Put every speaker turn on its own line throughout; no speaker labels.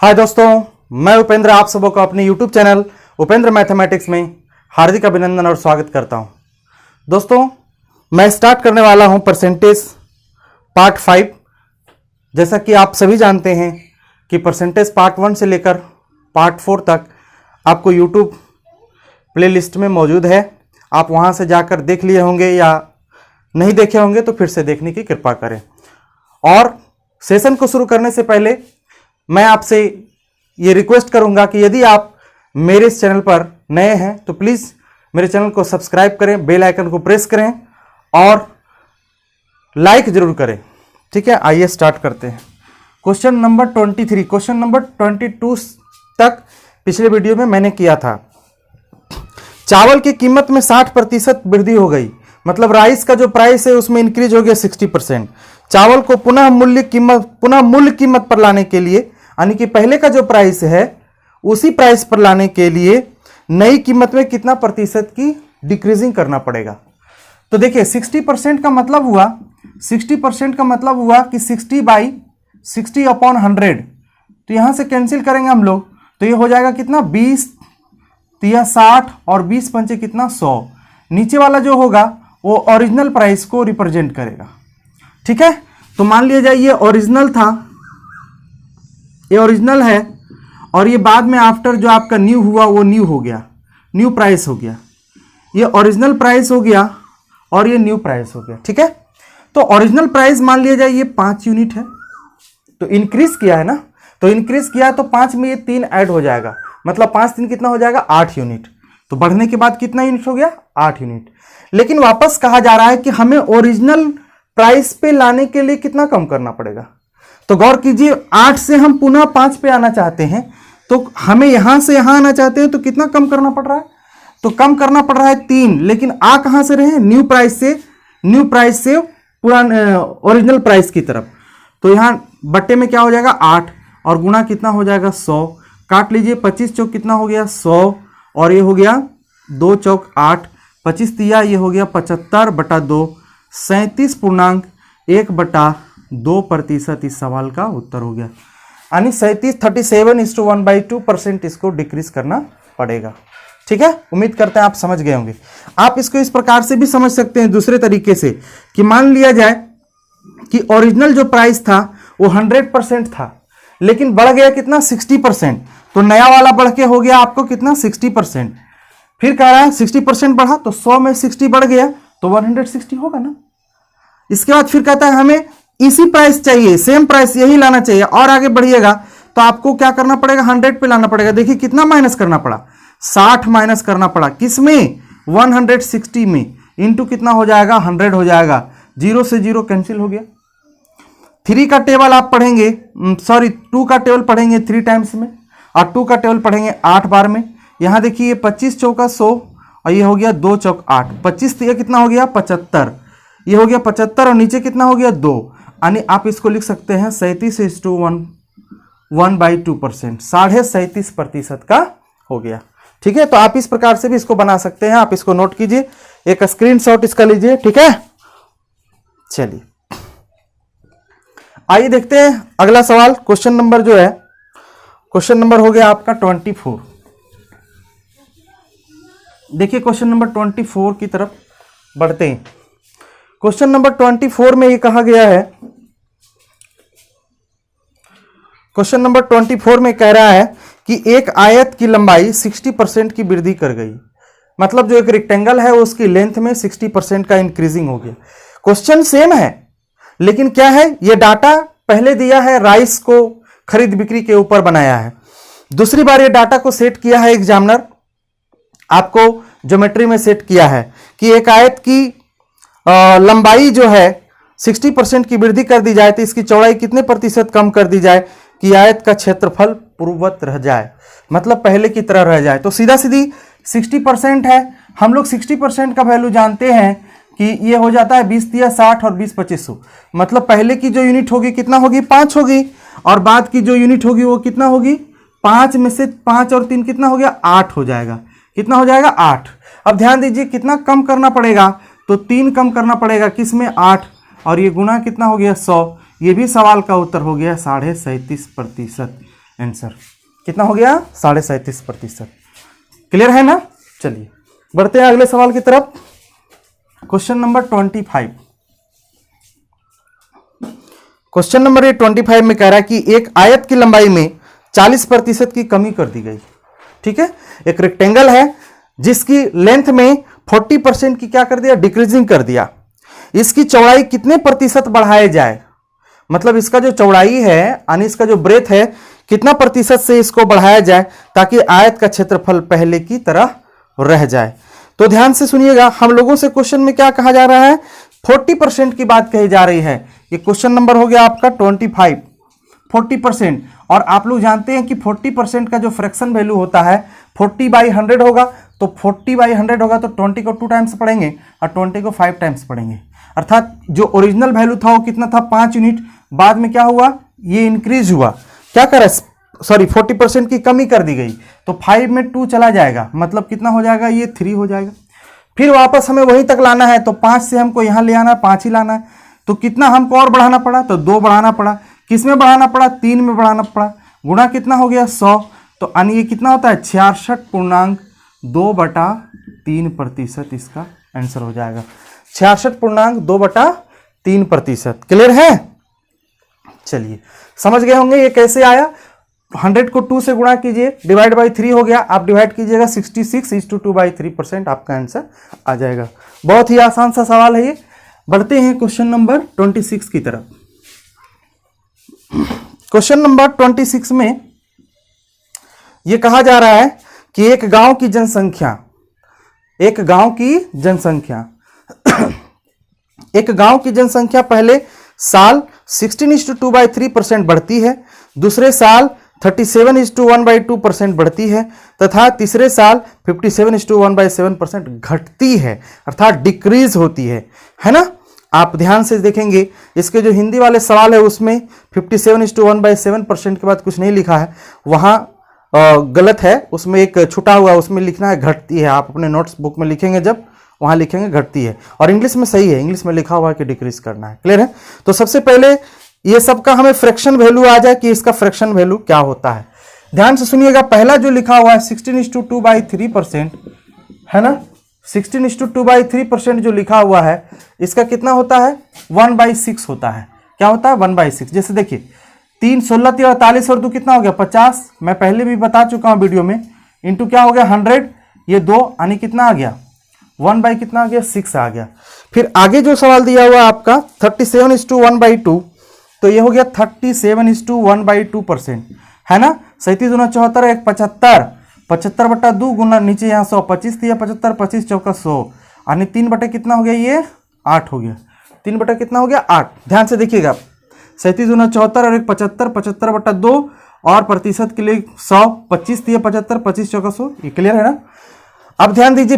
हाय दोस्तों, मैं उपेंद्र आप सबों को अपने YouTube चैनल उपेंद्र मैथमेटिक्स में हार्दिक अभिनंदन और स्वागत करता हूं। दोस्तों, मैं स्टार्ट करने वाला हूं परसेंटेज पार्ट 5। जैसा कि आप सभी जानते हैं कि परसेंटेज पार्ट 1 से लेकर पार्ट 4 तक आपको YouTube प्लेलिस्ट में मौजूद है। आप वहां से जाकर देख लिए होंगे या नहीं देखे होंगे तो फिर से देखने की कृपा करें। और सेशन को शुरू करने से पहले मैं आपसे ये रिक्वेस्ट करूंगा कि यदि आप मेरे इस चैनल पर नए हैं तो प्लीज़ मेरे चैनल को सब्सक्राइब करें, बेल आइकन को प्रेस करें और लाइक जरूर करें। ठीक है, आइए स्टार्ट करते हैं। क्वेश्चन नंबर 23, क्वेश्चन नंबर 22 तक पिछले वीडियो में मैंने किया था। चावल की कीमत में 60% वृद्धि हो गई, मतलब राइस का जो प्राइस है उसमें इंक्रीज हो गया 60%। चावल को पुनः मूल्य कीमत पर लाने के लिए, यानी कि पहले का जो प्राइस है उसी प्राइस पर लाने के लिए नई कीमत में कितना प्रतिशत की डिक्रीजिंग करना पड़ेगा। तो देखिए 60% का मतलब हुआ, 60% का मतलब हुआ कि 60/60/100। तो यहां से कैंसिल करेंगे हम लोग तो ये हो जाएगा कितना 20 या 60 और 20 पंचे कितना 100। नीचे वाला जो होगा वो ओरिजिनल प्राइस को रिप्रेजेंट करेगा। ठीक है, तो मान लिया जाए ये ओरिजिनल था, ये ओरिजिनल है और ये बाद में आफ्टर जो आपका न्यू हुआ वो न्यू हो गया, न्यू प्राइस हो गया। ये ओरिजिनल प्राइस हो गया और ये न्यू प्राइस हो गया। ठीक है, तो ओरिजिनल प्राइस मान लिया जाए ये 5 यूनिट है, तो इंक्रीज किया है ना, तो इंक्रीज किया तो 5 में ये 3 ऐड हो जाएगा, मतलब 5 3 कितना हो जाएगा 8 यूनिट। तो बढ़ने के बाद कितना यूनिट हो गया 8 यूनिट। लेकिन वापस कहा जा रहा है कि हमें ओरिजिनल प्राइस पे लाने के लिए कितना कम करना पड़ेगा। तो गौर कीजिए 8 से हम पुनः 5 पे आना चाहते हैं, तो हमें यहां से यहां आना चाहते हैं तो कितना कम करना पड़ रहा है, तो कम करना पड़ रहा है 3। लेकिन आ कहां से रहे, न्यू प्राइस से पुराने ओरिजिनल प्राइस की तरफ। तो यहां बट्टे में क्या हो जाएगा 8 और गुना कितना हो जाएगा 100। काट लीजिए 25 चौक कितना हो गया 100 और ये हो गया 2 चौक 8, 25 तिया ये हो गया 75/2, 37.1/2% इस सवाल का उत्तर हो गया। यानी 37 इसको डिक्रीज करना पड़ेगा। ठीक है, उम्मीद करते हैं आप समझ गए होंगे। आप इसको इस प्रकार से भी समझ सकते हैं दूसरे तरीके से कि मान लिया जाए कि ओरिजिनल जो प्राइस था वो 100% था, लेकिन बढ़ गया कितना 60%। तो नया वाला बढ़ के हो गया आपको कितना 60%। फिर कह रहा है 60% बढ़ा तो 100 में 60 बढ़ गया तो 160 होगा ना। इसके बाद फिर कहता है हमें इसी प्राइस चाहिए, सेम प्राइस यही लाना चाहिए, और आगे बढ़िएगा तो आपको क्या करना पड़ेगा 100 पे लाना पड़ेगा। देखिए कितना माइनस करना पड़ा, 60 माइनस करना पड़ा, किसमें 160 में, इंटू कितना हो जाएगा 100 हो जाएगा, 0 से 0 कैंसिल हो गया। 3 का टेबल आप पढ़ेंगे, 2 का टेबल पढ़ेंगे 3 टाइम्स में और 2 का टेबल पढ़ेंगे 8 बार में। यहां देखिए 25 चौका 100 और ये हो गया 2 चौक 8, 25 ये कितना हो गया 75, ये हो गया 75 और नीचे कितना हो गया 2, यानी आप इसको लिख सकते हैं 37:1/2%, 37.5% का हो गया। ठीक है, तो आप इस प्रकार से भी इसको बना सकते हैं। आप इसको नोट कीजिए, एक स्क्रीनशॉट इसका लीजिए। ठीक है, चलिए आइए देखते हैं अगला सवाल। क्वेश्चन नंबर जो है, क्वेश्चन नंबर हो गया आपका 24। देखिए क्वेश्चन नंबर 24 की तरफ बढ़ते हैं। क्वेश्चन नंबर 24 में ये कहा गया है, क्वेश्चन नंबर 24 में कह रहा है कि एक आयत की लंबाई 60% की वृद्धि कर गई, मतलब जो एक रेक्टेंगल है उसकी लेंथ में 60% का इंक्रीजिंग हो गया। क्वेश्चन सेम है, लेकिन क्या है, ये डाटा पहले दिया है, राइस को खरीद बिक्री के ऊपर बनाया है। दूसरी बार ये डाटा को सेट किया है एग्जामिनर, आपको ज्योमेट्री में सेट किया है कि एक आयत की लंबाई जो है 60% की वृद्धि कर दी जाए तो इसकी चौड़ाई कितने प्रतिशत कम कर दी जाए कि आयत का क्षेत्रफल पूर्ववत रह जाए, मतलब पहले की तरह रह जाए। तो सीधा सीधी 60% है, हम लोग 60% का वैल्यू जानते हैं कि ये हो जाता है 20 या 60 और 20 2500, मतलब पहले की जो यूनिट होगी कितना होगी 5 होगी और बाद की जो यूनिट होगी वो कितना होगी 5 में से 5 और 3 कितना हो गया 8 हो जाएगा। कितना हो जाएगा 8। अब ध्यान दीजिए कितना कम करना पड़ेगा, तो 3 कम करना पड़ेगा, किसमें 8, और ये गुना कितना हो गया 100। ये भी सवाल का उत्तर हो गया 37.5%। आंसर कितना हो गया 37.5%। क्लियर है ना। चलिए बढ़ते हैं अगले सवाल की तरफ। Question number 25। क्वेश्चन नंबर 25 में कह रहा है कि एक आयत की लंबाई में 40% की कमी कर दी गई। ठीक है, एक रेक्टेंगल है जिसकी लेंथ में 40% की क्या कर दिया, डिक्रीजिंग कर दिया। इसकी चौड़ाई कितने प्रतिशत बढ़ाया जाए, मतलब इसका जो चौड़ाई है यानी इसका जो ब्रेथ है कितना प्रतिशत से इसको बढ़ाया जाए ताकि आयत का क्षेत्रफल पहले की तरह रह जाए। तो ध्यान से सुनिएगा, हम लोगों से क्वेश्चन में क्या कहा जा रहा है, 40% की बात कही जा रही है। ये क्वेश्चन नंबर हो गया आपका 25, 40%। और आप लोग जानते हैं कि 40% का जो फ्रैक्शन वैल्यू होता है 40/100 होगा। तो 40/100 होगा तो 20 को 2 टाइम्स पढ़ेंगे और 20 को 5 टाइम्स पढ़ेंगे। अर्थात जो ओरिजिनल वैल्यू था वो कितना था, 5 यूनिट। बाद में क्या हुआ, ये इंक्रीज हुआ, क्या करा, सॉरी 40% की कमी कर दी गई। तो 5 में 2 चला जाएगा, मतलब कितना हो जाएगा, ये 3 हो जाएगा। फिर वापस हमें वहीं तक लाना है, तो 5 से हमको यहां ले आना है, 5 ही लाना है। तो कितना हमको और बढ़ाना पड़ा, तो 2 बढ़ाना पड़ा। किस में बढ़ाना पड़ा, 3 में बढ़ाना पड़ा। गुणा कितना हो गया 100, तो यानी ये कितना होता है 66.2/3% इसका आंसर हो जाएगा। 66.2/3%। क्लियर है। चलिए समझ गए होंगे ये कैसे आया। 100 को 2 से गुणा कीजिए, डिवाइड बाई 3 हो गया, आप डिवाइड कीजिएगा 66:2/3% आपका आंसर आ जाएगा। बहुत ही आसान सा सवाल है ये। बढ़ते हैं क्वेश्चन नंबर 26 की तरफ। क्वेश्चन नंबर 26 में यह कहा जा रहा है कि एक गांव की जनसंख्या एक गांव की जनसंख्या पहले साल 16:2/3% बढ़ती है, दूसरे साल 37:1/2% बढ़ती है तथा तीसरे साल 57:1/7% घटती है, अर्थात डिक्रीज होती है ना। आप ध्यान से देखेंगे, इसके जो हिंदी वाले सवाल है उसमें 57:1/7% के बाद कुछ नहीं लिखा है, वहां गलत है, उसमें एक छुटा हुआ, उसमें लिखना है घटती है। आप अपने नोट्स बुक में लिखेंगे जब, वहां लिखेंगे घटती है। और इंग्लिश में सही है, इंग्लिश में लिखा हुआ है कि डिक्रीज करना है। क्लियर है। तो सबसे पहले ये सबका हमें फ्रैक्शन वैल्यू आ जाए कि इसका फ्रैक्शन वैल्यू क्या होता है। ध्यान से सुनिएगा, पहला जो लिखा हुआ है 16:2/3% है ना, 16:2/3% जो लिखा हुआ है इसका कितना होता है 1/6 होता है। क्या होता है 1/6। जैसे देखिए 3 16 48 और 2 कितना हो गया 50, मैं पहले भी बता चुका हूं वीडियो में। इंटू क्या हो गया 100, ये 2 यानी कितना आ गया 1 कितना आ गया 6 आ गया। फिर आगे जो सवाल दिया हुआ आपका 37:1/2, तो ये हो गया 37:1/2% है ना। 37 दूना 74 1 75, 75/2 गुना नीचे यहाँ 100, 25 दिया 75, 25 चौका 100 यानी 3 बटे कितना हो गया ये 8 हो गया। 3 बटे कितना हो गया 8। ध्यान से देखिएगा 37 दूना 74 और 1 75, 75/2 और प्रतिशत के लिए 100, 25 दिया 75, 25 चौका 100। ये क्लियर है ना। अब ध्यान दीजिए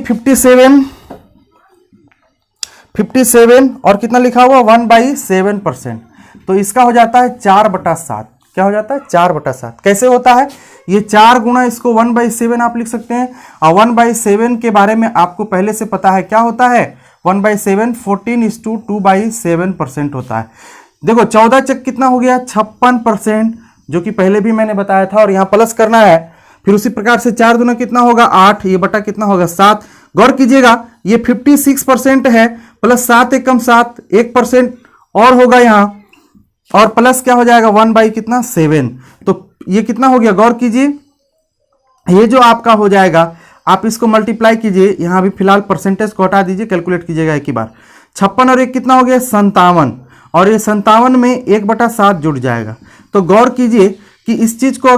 57 और कितना लिखा हुआ 1/7%, तो इसका हो जाता है 4/7। क्या हो जाता है 4/7। कैसे होता है ये 4 गुना इसको 1/7 आप लिख सकते हैं। और 1/7 के बारे में आपको पहले से पता है, क्या होता है 1/7 14:2/7% होता है। देखो 14 चक कितना हो गया 56%, जो कि पहले भी मैंने बताया था, और यहाँ प्लस करना है। फिर उसी प्रकार से 4 दूना कितना होगा 8, ये बटा कितना होगा 7। गौर कीजिएगा ये 56% है, प्लस 7 एकम 7, 1% और होगा यहाँ, और प्लस क्या हो जाएगा 1/7। तो ये कितना हो गया, गौर कीजिए, ये जो आपका हो जाएगा आप इसको मल्टीप्लाई कीजिए, यहां भी फिलहाल परसेंटेज को हटा दीजिए, कैलकुलेट कीजिएगा एक ही बार। 56 और 1 कितना हो गया 57, और ये 57 में 1/7 जुड़ जाएगा। तो गौर कीजिए कि इस चीज को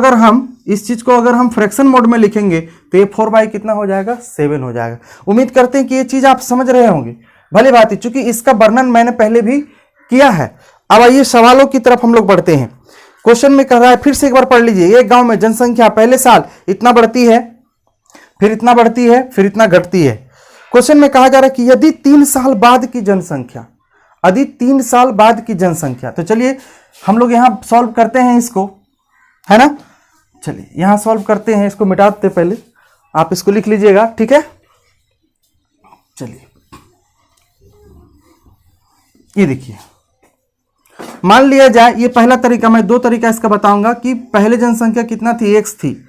अगर हम फ्रैक्शन मोड में लिखेंगे तो ये 4 कितना हो जाएगा 7 हो जाएगा। उम्मीद करते हैं कि ये चीज आप समझ रहे होंगे। भली बात है, चूंकि इसका वर्णन मैंने पहले भी किया है। अब आइए सवालों की तरफ हम लोग बढ़ते हैं। क्वेश्चन में कह रहा है, फिर से एक बार पढ़ लीजिए, एक गांव में जनसंख्या पहले साल इतना बढ़ती है, फिर इतना बढ़ती है, फिर इतना घटती है। क्वेश्चन में कहा जा रहा है कि यदि 3 साल बाद की जनसंख्या, तो चलिए हम लोग यहां सॉल्व करते हैं इसको, है ना। चलिए यहां सॉल्व करते हैं, इसको मिटा देते पहले, आप इसको लिख लीजिएगा, ठीक है। चलिए ये देखिए, मान लिया जाए, ये पहला तरीका, मैं दो तरीका इसका बताऊंगा कि पहले जनसंख्या कितना थी, x थी,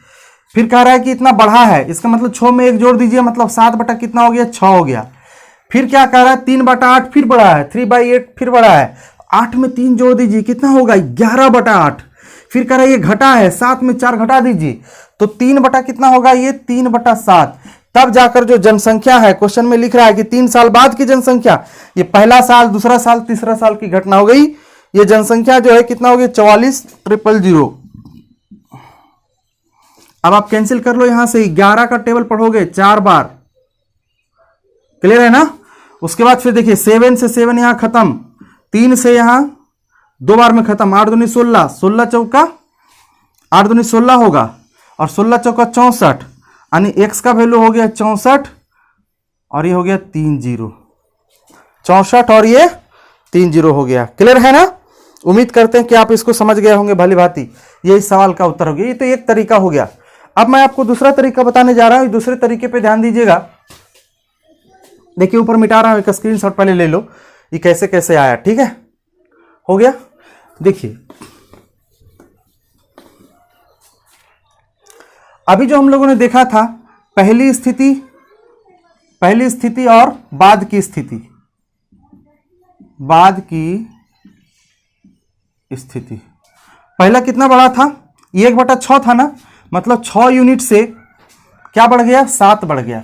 फिर कह रहा है कि इतना बढ़ा है, इसका मतलब 6 में 1 जोड़ दीजिए, मतलब 7 बटा कितना हो गया, 6 हो गया। फिर क्या कह रहा है, 3/8 फिर बढ़ा है, 3/8 फिर बढ़ा है, 8 में 3 जोड़ दीजिए कितना होगा, 11/8। फिर कह रहा है ये घटा है, 7 में 4 घटा दीजिए तो 3 बटा कितना होगा, ये 3/7। तब जाकर जो जनसंख्या है, क्वेश्चन में लिख रहा है कि 3 साल बाद की जनसंख्या, ये पहला साल, दूसरा साल, तीसरा साल की घटना हो गई। ये जनसंख्या जो है कितना हो गया, 44,000। अब आप कैंसिल कर लो यहां से, 11 का टेबल पढ़ोगे 4 बार, क्लियर है ना। उसके बाद फिर देखिए 7 से 7 यहां खत्म, 3 से यहां 2 बार में खत्म, 8 दूनी 16, 16 चौका 8 दूनी 16 होगा, और 16 चौका 64, यानी x का वैल्यू हो गया 64 और ये हो गया 30, 64 और ये 30 हो गया। क्लियर है ना। उम्मीद करते हैं कि आप इसको समझ गए होंगे भली भांति। ये इस सवाल का उत्तर हो गया। ये तो एक तरीका हो गया। अब मैं आपको दूसरा तरीका बताने जा रहा हूं। दूसरे तरीके पे ध्यान दीजिएगा। देखिए ऊपर मिटा रहा हूं, एक स्क्रीनशॉट पहले ले लो, ये कैसे कैसे आया। ठीक है, हो गया। देखिए अभी जो हम लोगों ने देखा था, पहली स्थिति और बाद की स्थिति, पहला कितना बड़ा था, 1/6 था ना, मतलब 6 यूनिट से क्या बढ़ गया, 7 बढ़ गया।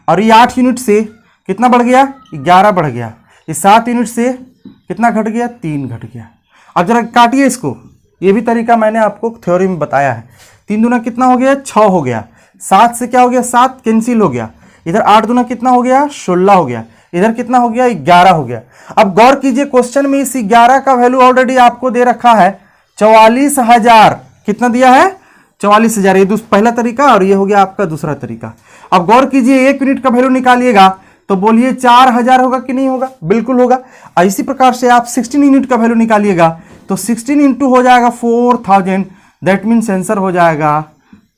और ये 8 यूनिट से कितना बढ़ गया, 11 बढ़ गया। ये 7 यूनिट से कितना घट गया, 3 घट गया। अब जरा काटिए इसको, ये भी तरीका मैंने आपको थ्योरी में बताया है। 3 दूना कितना हो गया, 6 हो गया। 7 से क्या हो गया, 7 कैंसिल हो गया। इधर 8 दूना कितना हो गया, 16 हो गया। इधर कितना हो गया, 11 हो गया। अब गौर कीजिए, क्वेश्चन में इस 11 का वैल्यू ऑलरेडी आपको दे रखा है 44,000। कितना दिया है, 44,000। ये पहला तरीका और ये हो गया आपका दूसरा तरीका। अब गौर कीजिए, 1 यूनिट का वैल्यू निकालिएगा तो बोलिए 4,000 होगा कि नहीं होगा, बिल्कुल होगा। इसी प्रकार से आप 16 यूनिट का वैल्यू निकालिएगा तो 16 इंटू हो जाएगा 4000, दैट मीन्स आंसर हो जाएगा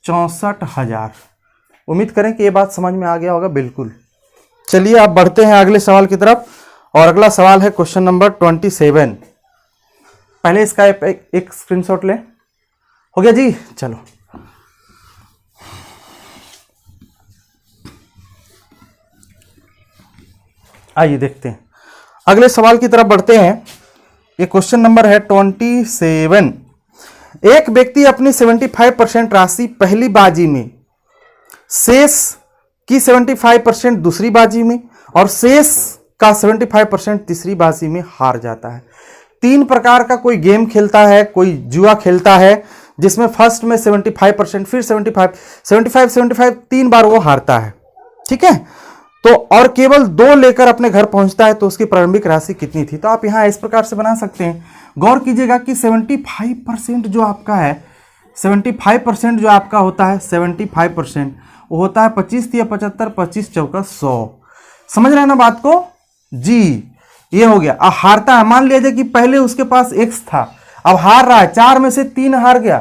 64,000। उम्मीद करें कि ये बात समझ में आ गया होगा, बिल्कुल। चलिए आप बढ़ते हैं अगले सवाल की तरफ, और अगला सवाल है क्वेश्चन नंबर 27। पहले इसका एक स्क्रीनशॉट ले। हो गया जी, चलो आइए देखते हैं, अगले सवाल की तरफ बढ़ते हैं। ये क्वेश्चन नंबर है 27। एक व्यक्ति अपनी 75% राशि पहली बाजी में, शेष की 75% दूसरी बाजी में, और शेष का 75% तीसरी बाजी में हार जाता है। 3 प्रकार का कोई गेम खेलता है, कोई जुआ खेलता है, जिसमें फर्स्ट में 75%, फिर 75 3 बार वो हारता है। ठीक है, तो और केवल 2 लेकर अपने घर पहुंचता है, तो उसकी प्रारंभिक राशि कितनी थी। तो आप यहां इस प्रकार से बना सकते हैं। गौर कीजिएगा कि 75% जो आपका है, 75% जो आपका होता है, 75% वो होता है 25 या 75, 25 चौका 100। समझ रहे हैं ना बात को जी। ये हो गया। अब हारता है, मान लीजिए कि पहले उसके पास x था, अब हार रहा है, 4 में से 3 हार गया,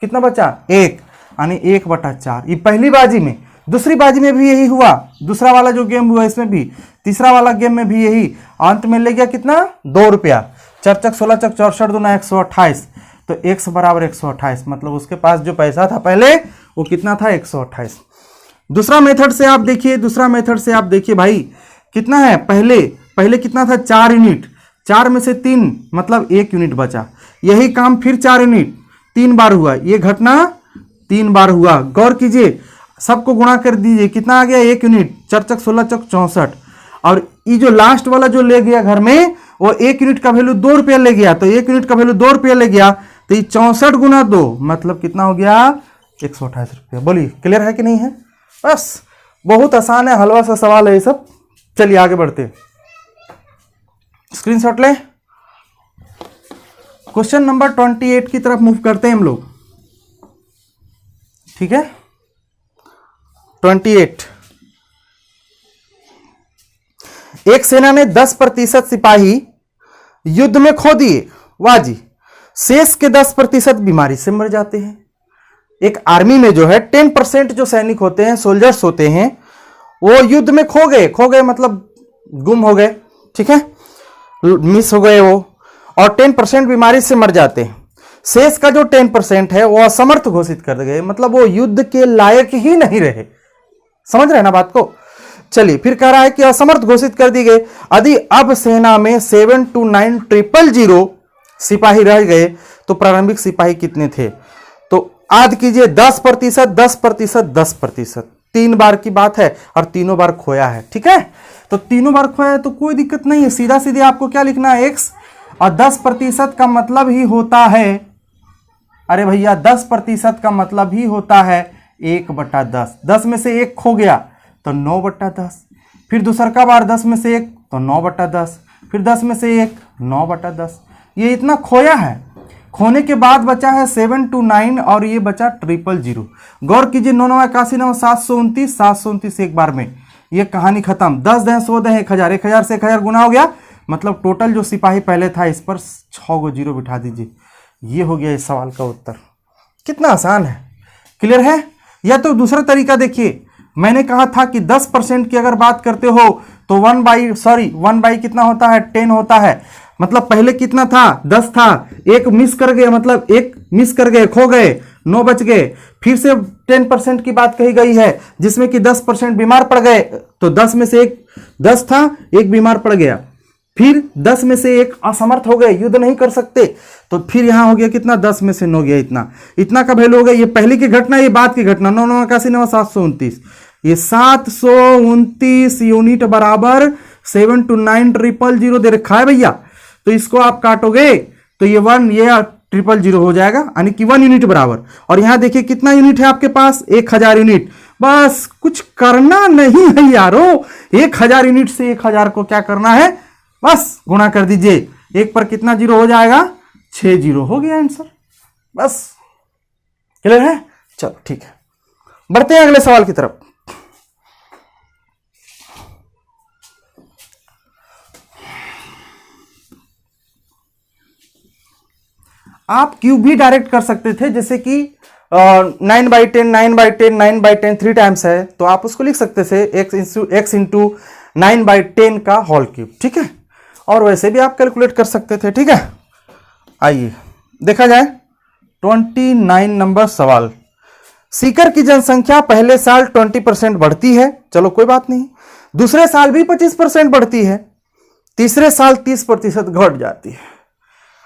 कितना बचा, 1, यानी 1/4। ये पहली बाजी में। दूसरी बाजी में भी यही हुआ, दूसरा वाला जो गेम हुआ इसमें भी, तीसरा वाला गेम में भी यही। अंत में ले गया कितना, 2 रुपया। 4 चक 16 चक 64 दूना 128, तो x बराबर 128, मतलब उसके पास जो पैसा था पहले वो कितना था, 128। दूसरा मेथड से आप देखिए, भाई कितना है, पहले कितना था, 4 यूनिट, 4 में से 3 मतलब 1 यूनिट बचा। यही काम फिर 4 यूनिट 3 बार हुआ, ये घटना 3 बार हुआ। गौर कीजिए, सबको गुणा कर दीजिए, कितना आ गया, 1 यूनिट। 4 चक 16 चक 64, और ये जो लास्ट वाला जो ले गया घर में, वो 1 यूनिट का वैल्यू 2 रुपया ले गया, तो 1 यूनिट का वैल्यू 2 रुपया ले गया, तो ये 64 गुना 2 मतलब कितना हो गया, 128 रुपया। बोलिए क्लियर है कि नहीं है। बस बहुत आसान है, हलवा सा सवाल है ये सब। चलिए आगे बढ़ते, स्क्रीनशॉट ले। क्वेश्चन नंबर 28 की तरफ मूव करते हैं हम लोग। ठीक है, 28। एक सेना ने 10% सिपाही युद्ध में खो दिए, वाह जी। शेष के 10% बीमारी से मर जाते हैं। एक आर्मी में जो है 10% जो सैनिक होते हैं, सोल्जर्स होते हैं, वो युद्ध में खो गए मतलब गुम हो गए, ठीक है, मिस हो गए वो। और 10% बीमारी से मर जाते हैं। शेष का जो 10% है वो असमर्थ घोषित कर गए, मतलब वो युद्ध के लायक ही नहीं रहे। समझ रहे हैं ना बात को। चलिए फिर कह रहा है कि असमर्थ घोषित कर दी गए। यदि अब सेना में 729,000 सिपाही रह गए तो प्रारंभिक सिपाही कितने थे? तो याद कीजिए 10%, 10%, 10%, 3 बार की बात है और तीनों बार खोया है। ठीक है, तो तीनों बार खोया है तो कोई दिक्कत नहीं है, सीधा सीधे आपको क्या लिखना है x, और 10% का मतलब ही होता है, अरे भैया 10% का मतलब ही होता है 1/10। 10 में से 1 खो गया तो 9/10, फिर दूसरा का बार 10 में से 1 तो 9/10, फिर 10 में से 1 9/10। ये इतना खोया है। खोने के बाद बचा है 729 और ये बचा 000। गौर कीजिए 9 9 81 9 729, 729 एक बार में, ये कहानी खत्म। 10 दें 100 दें 1000, 1000 से 1000 गुना हो गया, मतलब टोटल जो सिपाही पहले था इस पर 6 गो जीरो बिठा दीजिए। ये हो गया इस सवाल का उत्तर। कितना आसान है, क्लियर है। या तो दूसरा तरीका देखिए, मैंने कहा था कि 10% की अगर बात करते हो तो 1 बाई कितना होता है, 10 होता है। मतलब पहले कितना था, 10 था, एक मिस कर गए, मतलब एक मिस कर गए, खो गए, 9 बच गए। फिर से 10% की बात कही गई है जिसमें कि 10% बीमार पड़ गए, तो 10 में से एक 10 था, एक बीमार पड़ गया, फिर 10 में से एक असमर्थ हो गए, युद्ध नहीं कर सकते, तो फिर यहां हो गया कितना, 10 में से 9 गया, इतना का वैल्यू हो गया। ये पहले की घटना, ये बाद की घटना। 9 9 81 9 729, ये 729 यूनिट बराबर 729,000 दे रखा है भैया। तो इसको आप काटोगे तो ये 1 ये 000 हो जाएगा, यानी कि 1 यूनिट बराबर। और यहां देखिए कितना यूनिट है आपके पास, 1000 यूनिट। बस कुछ करना नहीं है यारो, 1000 यूनिट से 1000 को क्या करना है, बस गुणा कर दीजिए। 1 पर कितना जीरो हो जाएगा, 6 जीरो हो गया आंसर। बस क्लियर है। चलो ठीक है, बढ़ते हैं अगले सवाल की तरफ। आप क्यूब भी डायरेक्ट कर सकते थे, जैसे कि 9/10 9/10 9/10 3 टाइम्स है, तो आप उसको लिख सकते थे x इंटू 9/10 का होल क्यूब। ठीक है, और वैसे भी आप कैलकुलेट कर सकते थे। ठीक है, आइए देखा जाए 29 नंबर सवाल। सीकर की जनसंख्या पहले साल 20% बढ़ती है, चलो कोई बात नहीं, दूसरे साल भी 25% बढ़ती है, तीसरे साल 30% घट जाती है।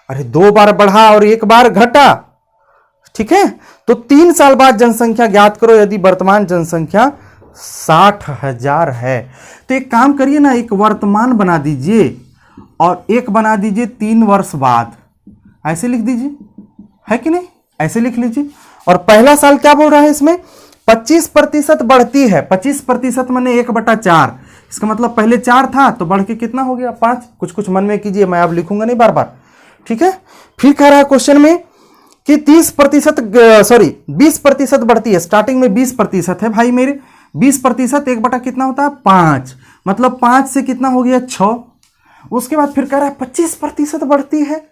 अरे 2 बार बढ़ा और 1 बार घटा। ठीक है, तो 3 साल बाद जनसंख्या ज्ञात करो यदि वर्तमान जनसंख्या 60,000 है। तो एक काम करिए ना, एक वर्तमान बना दीजिए और एक बना दीजिए 3 वर्ष बाद, ऐसे लिख दीजिए, है कि नहीं, ऐसे लिख लीजिए। और पहला साल क्या बोल रहा है इसमें, 25% बढ़ती है। 25% माने 1/4, इसका मतलब पहले 4 था तो बढ़ के कितना हो गया, 5। कुछ कुछ मन में कीजिए, मैं अब लिखूंगा नहीं बार बार। ठीक है, फिर कह रहा है क्वेश्चन में कि 20% बढ़ती है। स्टार्टिंग में 20% है भाई मेरे, 20% 1 बटा कितना होता है, 5, मतलब 5 से कितना हो गया, 6। उसके बाद फिर कह रहा है 25% बढ़ती है,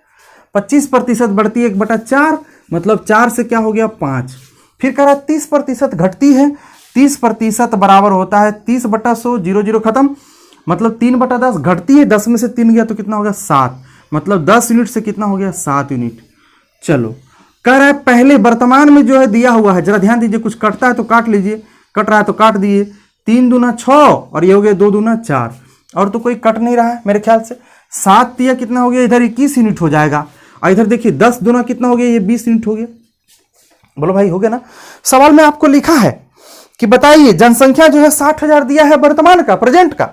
25% बढ़ती है 1/4, मतलब 4 से क्या हो गया, 5। फिर कह रहा है 30% घटती है, 30% बराबर होता है 30/100, 0 0 खत्म, मतलब 3/10 घटती है, 10 में से 3 गया तो कितना हो गया, 7, मतलब 10 यूनिट से कितना हो गया, 7 यूनिट। चलो कह रहा है पहले वर्तमान में जो है दिया हुआ है, जरा ध्यान दीजिए, कुछ कटता है तो काट लीजिए, कट रहा है तो काट दिए। 3 दूना 6 और ये हो गया 2 दूना 4, और तो कोई कट नहीं रहा है मेरे ख्याल से। 7 दिया कितना हो गया, इधर 21 यूनिट हो जाएगा, और इधर देखिए 10 दूना कितना हो गया, ये 20 यूनिट हो गया। बोलो भाई हो गया ना। सवाल में आपको लिखा है कि बताइए जनसंख्या जो है 60,000 दिया है वर्तमान का, प्रेजेंट का,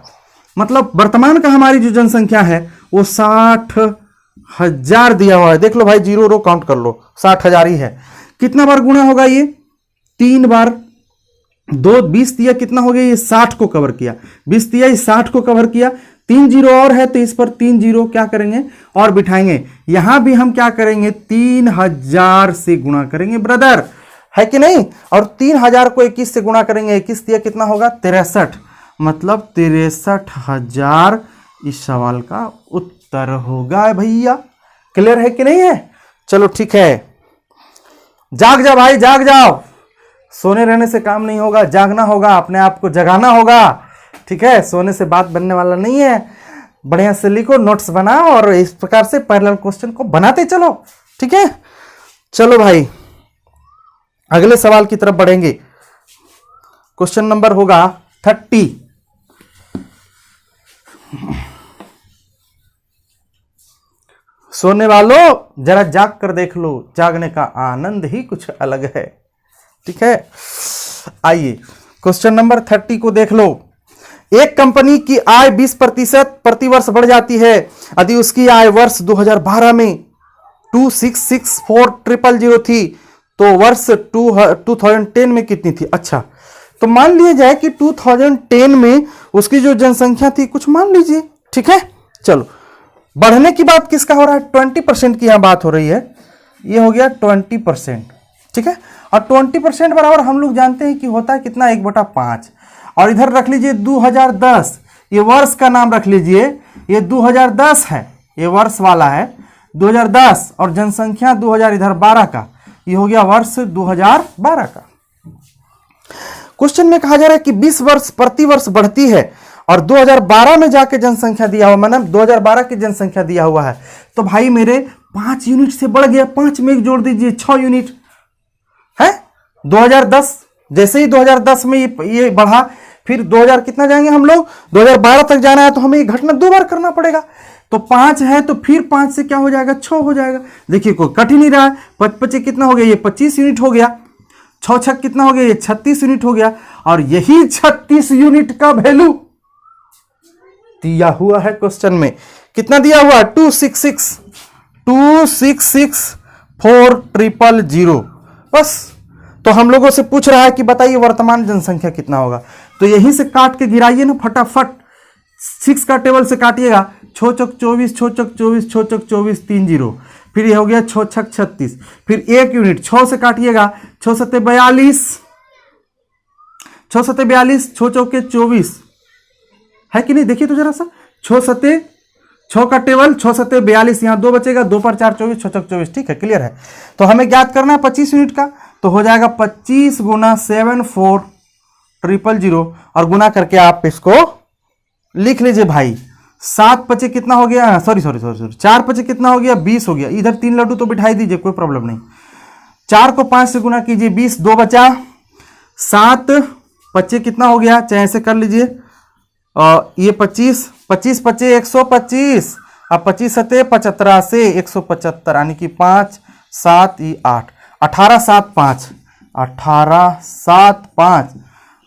मतलब वर्तमान का हमारी जो जनसंख्या है वो 60,000 दिया हुआ है। देख लो भाई, 0 रो काउंट कर लो, 60,000 ही है। कितना बार गुणा होगा ये, 3 बार। 2 20 दिया कितना हो गया, ये 60 को कवर किया, 20 दिया ये 60 को कवर किया, 3 जीरो और है तो इस पर 3 जीरो क्या करेंगे और बिठाएंगे। यहां भी हम क्या करेंगे, 3000 से गुणा करेंगे ब्रदर, है कि नहीं। और 3000 को 21 से गुणा करेंगे, 21 दिया कितना होगा, 63, मतलब 63,000 इस सवाल का उत्तर होगा भैया। क्लियर है कि नहीं है। चलो ठीक है, जाग जाओ भाई, जाग जाओ, सोने रहने से काम नहीं होगा, जागना होगा, अपने आप को जगाना होगा। ठीक है, सोने से बात बनने वाला नहीं है। बढ़िया से लिखो, नोट्स बनाओ और इस प्रकार से पैरेलल क्वेश्चन को बनाते चलो। ठीक है, चलो भाई अगले सवाल की तरफ बढ़ेंगे। क्वेश्चन नंबर होगा 30। सोने वालों जरा जाग कर देख लो, जागने का आनंद ही कुछ अलग है। ठीक है, आइए क्वेश्चन नंबर 30 को देख लो। एक कंपनी की आय 20% प्रतिवर्ष बढ़ जाती है यदि उसकी आय वर्ष 2012 में 2664000 थी तो वर्ष 2010 में कितनी थी। अच्छा, तो मान लिया जाए कि 2010 में उसकी जो जनसंख्या थी, कुछ मान लीजिए। ठीक है, चलो बढ़ने की बात किसका हो रहा है, 20% की यहां बात हो रही है। ये हो गया 20%। ठीक है, और 20% बराबर हम लोग जानते हैं कि होता है कितना, 1/5। और इधर रख लीजिए 2010, ये वर्ष का नाम रख लीजिए, ये 2010 है, ये वर्ष वाला है 2010, और जनसंख्या 2000 इधर 12 का, ये हो गया वर्ष 2012 का। क्वेश्चन में कहा जा रहा है कि 20 वर्ष प्रति वर्ष बढ़ती है और 2012 में जाके जनसंख्या दिया हुआ, मतलब 2012 की जनसंख्या दिया हुआ है। तो भाई मेरे 5 यूनिट से बढ़ गया, 5 में एक जोड़ दीजिए, 6 यूनिट है। 2010 जैसे ही 2010 में ये बढ़ा, फिर 2000 कितना जाएंगे हम लोग, 2012 तक जाना है तो हमें ये घटना 2 बार करना पड़ेगा। तो 5 है तो फिर 5 से क्या हो जाएगा, 6 हो जाएगा। देखिए कोई कट ही नहीं रहा है। 5 कितना हो गया, ये 25 यूनिट हो गया। 6 छक कितना हो गया, ये 36 यूनिट हो गया। और यही 36 यूनिट का वैल्यू दिया हुआ है क्वेश्चन में। कितना दिया हुआ, 2664000 बस। तो हम लोगों से पूछ रहा है कि बताइए वर्तमान जनसंख्या कितना होगा। तो यहीं से काट के गिराइए ना फटाफट, 6 का टेबल से काटिएगा, 6 चौक 24, 6 चौक 24, 6 चौक 24, 3 0, फिर ये हो गया 6 छक 36, फिर 1 यूनिट 6 से काटिएगा, 6 सत्ते 42, 6 सत्ते 42, 6 चौके 24 है कि नहीं, देखिए तो जरा सा, 6 सत्ते 6 का टेबल, 6 सत्ते 42, यहां 2 बचेगा, 2 पर 4 24, 6 चौक 24। ठीक है, क्लियर है। तो हमें ज्ञात करना है 25 यूनिट का, तो हो जाएगा 25 गुना 74000 और गुना करके आप इसको लिख लीजिए भाई। 7 पचे कितना हो गया, सॉरी 4 पचे कितना हो गया, 20 हो गया। इधर 3 लड्डू तो बिठाई दीजिए, कोई प्रॉब्लम नहीं। 4 को 5 से गुना कीजिए, 20, 2 बचा, 7 पचे कितना हो गया, चाहे ऐसे कर लीजिए। ये 25 पचे 125, अब 25 सते 75 से 175 यानी कि 5 7 8, 18 7 5, 18 7 5,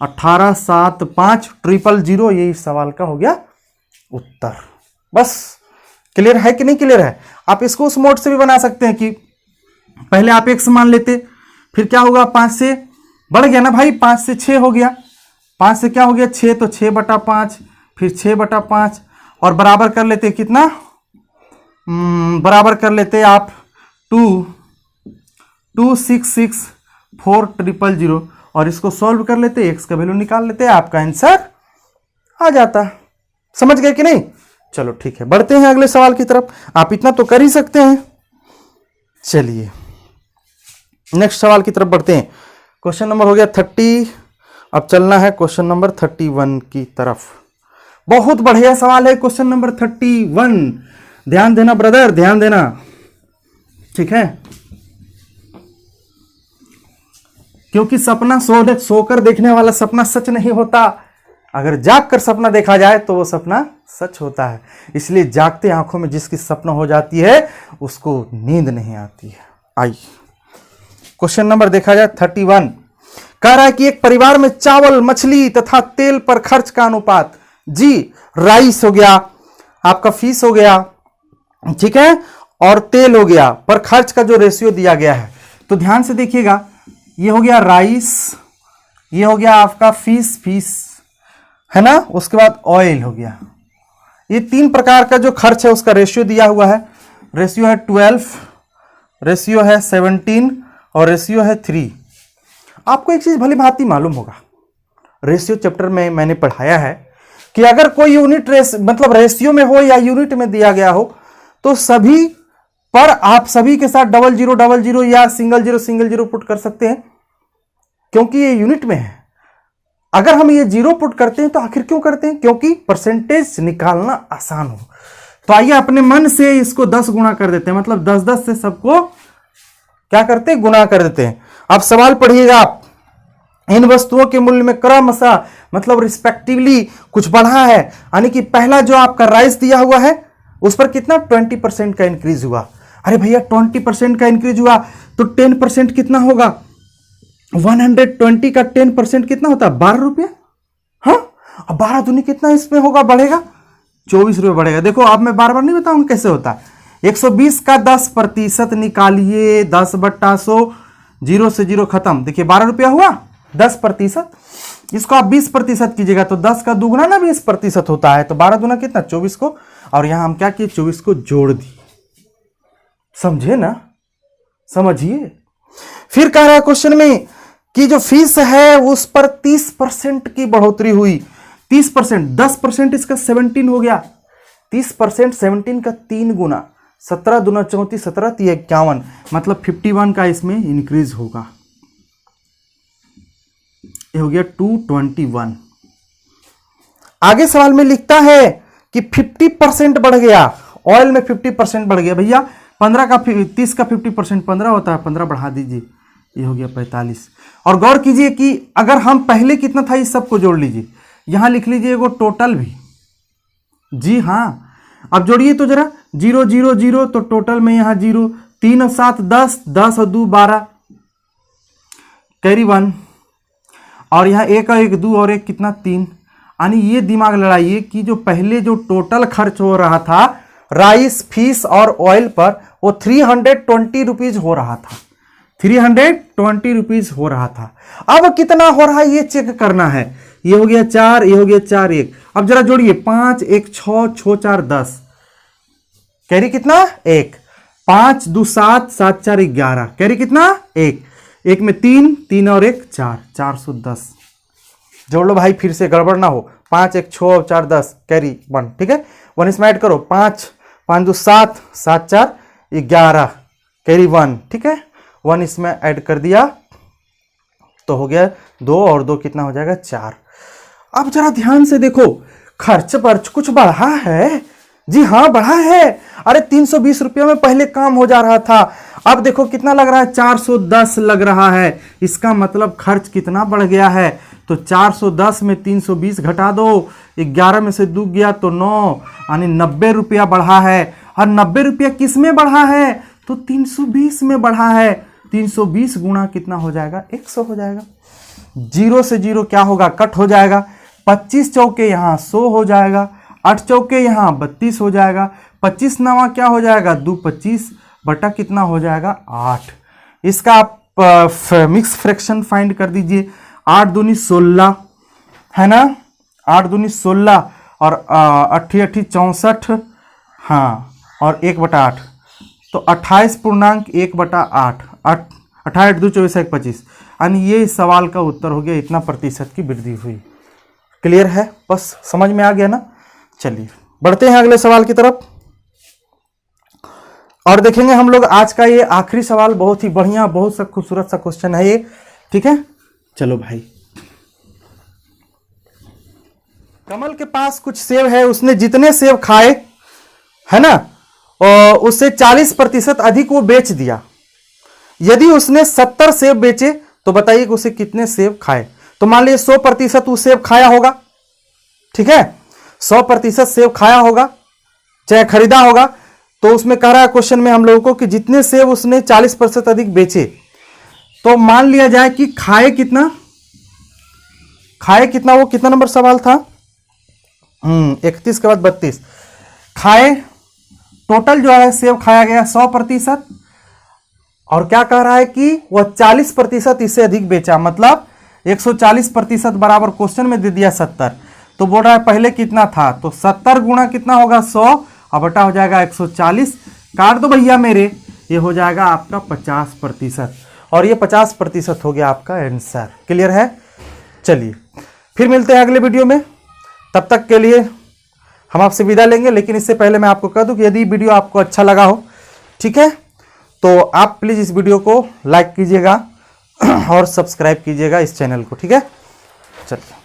18 7 5 000, ये इस सवाल का हो गया उत्तर। बस क्लियर है कि नहीं क्लियर है। आप इसको उस मोड से भी बना सकते हैं कि पहले आप x मान लेते, फिर क्या होगा, 5 से बढ़ गया ना भाई, 5 से 6 हो गया, 5 से क्या हो गया 6, तो 6/5, फिर 6/5 और बराबर कर लेते कितना, बराबर कर लेते आप 2664000 और इसको सॉल्व कर लेते, x का वैल्यू निकाल लेते, आपका आंसर आ जाता। समझ गए कि नहीं। चलो ठीक है, बढ़ते हैं अगले सवाल की तरफ। आप इतना तो कर ही सकते हैं। चलिए नेक्स्ट सवाल की तरफ बढ़ते हैं। क्वेश्चन नंबर हो गया 30, अब चलना है क्वेश्चन नंबर 31 की तरफ। बहुत बढ़िया सवाल है क्वेश्चन नंबर 31, ध्यान देना ब्रदर, ध्यान देना, ठीक है। क्योंकि सपना सोकर देखने वाला सपना सच नहीं होता, अगर जाग कर सपना देखा जाए तो वो सपना सच होता है। इसलिए जागते आंखों में जिसकी सपना हो जाती है उसको नींद नहीं आती है। आइए क्वेश्चन नंबर देखा जाए 31, कह रहा है कि एक परिवार में चावल, मछली तथा तेल पर खर्च का अनुपात, जी राइस हो गया, आपका फीस हो गया, ठीक है, और तेल हो गया, पर खर्च का जो रेशियो दिया गया है। तो ध्यान से देखिएगा, ये हो गया राइस, ये हो गया आपका फीस है ना, उसके बाद ऑयल हो गया। ये 3 प्रकार का जो खर्च है उसका रेशियो दिया हुआ है। रेशियो है 12, रेशियो है 17 और रेशियो है 3। आपको एक चीज भली भांति मालूम होगा, रेशियो चैप्टर में मैंने पढ़ाया है कि अगर कोई यूनिट मतलब रेशियो में हो या यूनिट में दिया गया हो तो सभी पर आप सभी के साथ 0000 या सिंगल जीरो पुट कर सकते हैं, क्योंकि ये यूनिट में है। अगर हम ये जीरो पुट करते हैं तो आखिर क्यों करते हैं? क्योंकि परसेंटेज निकालना आसान हो। तो आइए अपने मन से इसको 10 गुणा कर देते हैं, मतलब 10-10 से सबको क्या करते हैं? गुणा कर देते हैं। अब सवाल पढ़िएगा आप, इन वस्तुओं के मूल्य में क्रमशः मतलब रिस्पेक्टिवली कुछ बढ़ा है, यानी कि पहला जो आपका राइस दिया हुआ है उस पर कितना 20% का इंक्रीज हुआ। अरे भैया 20% का इंक्रीज हुआ तो 10% कितना होगा? 120 का 10% कितना होता है? 12 रुपया। हाँ, अब 12 दूनी कितना इसमें होगा, बढ़ेगा? 24 रुपये बढ़ेगा। देखो अब मैं बार बार नहीं बताऊंगा कैसे होता है। 120 का 10% निकालिए, 10/100, 0 से 0 खत्म। देखिए 12 रुपया हुआ, 10%। इसको आप 20% कीजिएगा तो 10 का दुगुना ना 20% होता है, तो 12 दूना कितना? 24 को, और यहां हम क्या किए? 24 को जोड़ दिए। समझे ना? समझिए। फिर कह रहा है क्वेश्चन में कि जो फीस है उस पर 30% की बढ़ोतरी हुई। 30%, 10% इसका 17 हो गया। 30% 17 का 3 गुना, 17 दूना 34, 17 3 51, मतलब 51 का इसमें इंक्रीज होगा। ये हो गया 221। आगे सवाल में लिखता है कि 50% बढ़ गया, ऑयल में 50% बढ़ गया। भैया 15 का 30 का 50% 15 होता है, 15 बढ़ा दीजिए, ये हो गया 45। और गौर कीजिए कि अगर हम पहले कितना था इस सबको जोड़ लीजिए, यहां लिख लीजिए वो टोटल भी। जी हाँ, अब जोड़िए तो जरा, 0 0 0 तो टोटल में यहां 0, 3 और 7 10, 10 और 2 12, कैरी 1, और यहां 1 और 1 2 और 1 कितना 3। यानी ये दिमाग लड़ाइए कि जो पहले जो टोटल खर्च हो रहा था राइस, फीस और ऑयल पर, वो 320 रुपीज हो रहा था। 320 रुपीज हो रहा था। अब कितना हो रहा है ये चेक करना है। ये हो गया 4, ये हो गया 4 1। अब जरा जोड़िए, 5 1 6 6 4 10, कैरी कितना 1, 5 2 7 7 4 11, कैरी कितना 1, 1 में 3 3 और 1 4, 410। जोड़ लो भाई, फिर से गड़बड़ ना हो। 5 1 6 4 10, कैरी 1, ठीक है। 1 इसमें ऐड करो, 5 5 2 7 7 4 11, कैरी 1, ठीक है। 1 इसमें ऐड कर दिया तो हो गया 2 और 2 कितना हो जाएगा 4। अब जरा ध्यान से देखो, खर्च पर्च कुछ बढ़ा है। जी हाँ बढ़ा है। अरे 320 रुपये में पहले काम हो जा रहा था, अब देखो कितना लग रहा है? 410 लग रहा है। इसका मतलब खर्च कितना बढ़ गया है? तो 410 में 320 घटा दो, 11 में से 2 गया तो 9, यानी 90 रुपया बढ़ा है। और 90 रुपया किस में बढ़ा है? तो 320 में बढ़ा है। 320 गुणा कितना हो जाएगा? 100 हो जाएगा। 0 से 0 क्या होगा? कट हो जाएगा। 25 चौके यहाँ 100 हो जाएगा, 8 चौके यहाँ 32 हो जाएगा, 25 नवा क्या हो जाएगा? 2 25 बटा कितना हो जाएगा? 8। इसका आप मिक्स फ्रैक्शन फाइंड कर दीजिए। 8 दूनी 16 है ना, 8 दूनी 16 और 8 8 64, हाँ, और 1/8 तो 28.1/8, 28 2 24 1 25, यानी ये सवाल का उत्तर हो गया। इतना प्रतिशत की वृद्धि हुई। क्लियर है? बस समझ में आ गया ना? चलिए बढ़ते हैं अगले सवाल की तरफ और देखेंगे हम लोग आज का ये आखिरी सवाल। बहुत ही बढ़िया, बहुत सा खूबसूरत सा क्वेश्चन है ये, ठीक है। चलो भाई, कमल के पास कुछ सेब है, उसने जितने सेब खाए है ना, और उससे 40% अधिक वो बेच दिया। यदि उसने 70 सेब बेचे तो बताइए कि उसे कितने सेब खाए। तो मान लीजिए 100% वो सेब खाया होगा, ठीक है, 100% सेब खाया होगा चाहे खरीदा होगा। तो उसमें कह रहा है क्वेश्चन में हम लोगों को कि जितने सेब उसने 40% अधिक बेचे, तो मान लिया जाए कि खाए कितना, खाए कितना, वो कितना नंबर सवाल था? 31 के बाद 32। खाए टोटल जो है सेब खाया गया 100%, और क्या कह रहा है कि वह 40% इससे अधिक बेचा, मतलब 140% बराबर क्वेश्चन में दे दिया 70। तो बोल रहा है पहले कितना था, तो 70 गुणा कितना होगा 100, अब बटा हो जाएगा 140। काट दो भैया मेरे, ये हो जाएगा आपका 50%, और ये 50% हो गया आपका आंसर। क्लियर है? चलिए फिर मिलते हैं अगले वीडियो में, तब तक के लिए हम आपसे विदा लेंगे। लेकिन इससे पहले मैं आपको कह दूं कि यदि वीडियो आपको अच्छा लगा हो, ठीक है, तो आप प्लीज़ इस वीडियो को लाइक कीजिएगा और सब्सक्राइब कीजिएगा इस चैनल को, ठीक है। चलिए।